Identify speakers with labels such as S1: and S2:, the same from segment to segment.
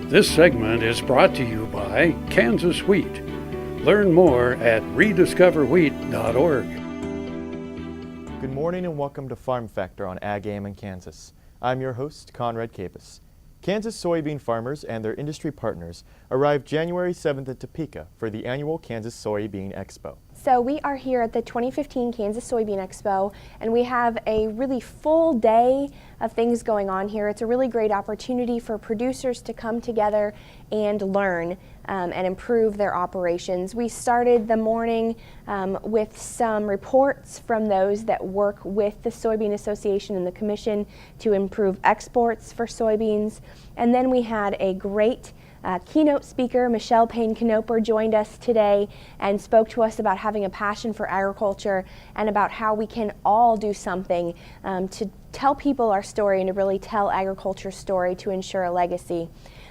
S1: This segment is brought to you by Kansas Wheat. Learn more at rediscoverwheat.org.
S2: Good morning and welcome to Farm Factor on Ag AM in Kansas. I'm your host, Conrad Capus. Kansas soybean farmers and their industry partners arrived January 7th at Topeka for the annual Kansas Soybean Expo.
S3: So we are here at the 2015 Kansas Soybean Expo, and we have a really full day of things going on here. It's a really great opportunity for producers to come together and learn and improve their operations. We started the morning with some reports from those that work with the Soybean Association and the Commission to improve exports for soybeans. And then we had a great keynote speaker, Michelle Payne-Knoper, joined us today and spoke to us about having a passion for agriculture and about how we can all do something to tell people our story and to really tell agriculture's story to ensure a legacy.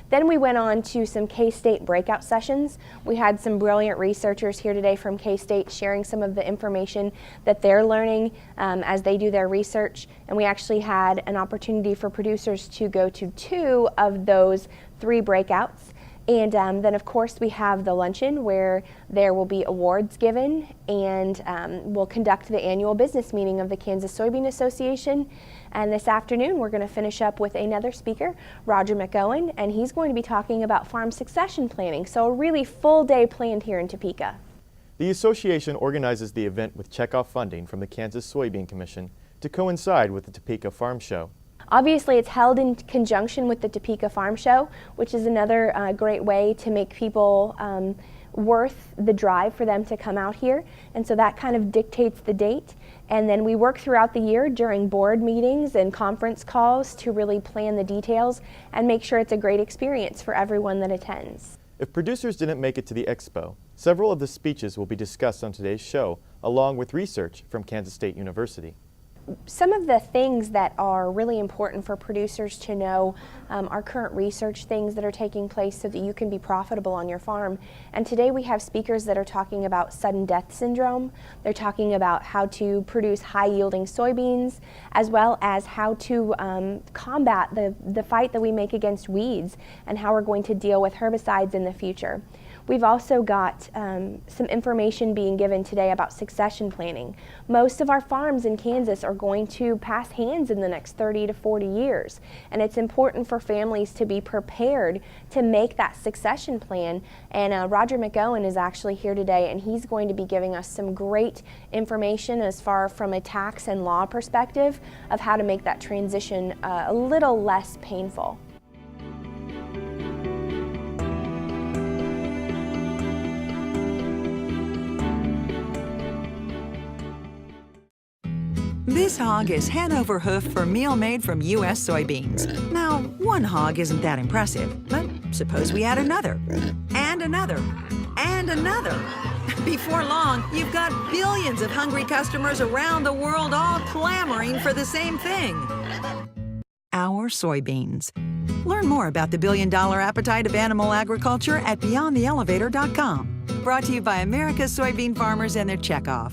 S3: Then we went on to some K-State breakout sessions. We had some brilliant researchers here today from K-State sharing some of the information that they're learning as they do their research. And we actually had an opportunity for producers to go to 2 of those 3 breakouts. And then of course we have the luncheon where there will be awards given, and we'll conduct the annual business meeting of the Kansas Soybean Association. And this afternoon we're going to finish up with another speaker, Roger McOwen, and he's going to be talking about farm succession planning. So a really full day planned here in Topeka.
S2: The association organizes the event with checkoff funding from the Kansas Soybean Commission to coincide with the Topeka Farm Show.
S3: Obviously, it's held in conjunction with the Topeka Farm Show, which is another great way to make people worth the drive for them to come out here. And so that kind of dictates the date. And then we work throughout the year during board meetings and conference calls to really plan the details and make sure it's a great experience for everyone that attends.
S2: If producers didn't make it to the expo, several of the speeches will be discussed on today's show, along with research from Kansas State University.
S3: Some of the things that are really important for producers to know are current research things that are taking place so that you can be profitable on your farm. And today we have speakers that are talking about sudden death syndrome. They're talking about how to produce high-yielding soybeans, as well as how to combat the fight that we make against weeds and how we're going to deal with herbicides in the future. We've also got some information being given today about succession planning. Most of our farms in Kansas are going to pass hands in the next 30 to 40 years, and it's important for families to be prepared to make that succession plan. And Roger McOwen is actually here today, and he's going to be giving us some great information as far from a tax and law perspective of how to make that transition a little less painful.
S4: This hog is Hanover hoof for meal made from U.S. soybeans. Now, one hog isn't that impressive, but suppose we add another, and another, and another. Before long, you've got billions of hungry customers around the world all clamoring for the same thing. Our soybeans. Learn more about the billion-dollar appetite of animal agriculture at beyondtheelevator.com. Brought to you by America's soybean farmers and their checkoff.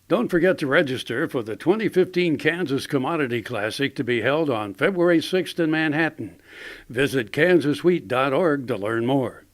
S1: Don't forget to register for the 2015 Kansas Commodity Classic to be held on February 6th in Manhattan. Visit kansaswheat.org to learn more.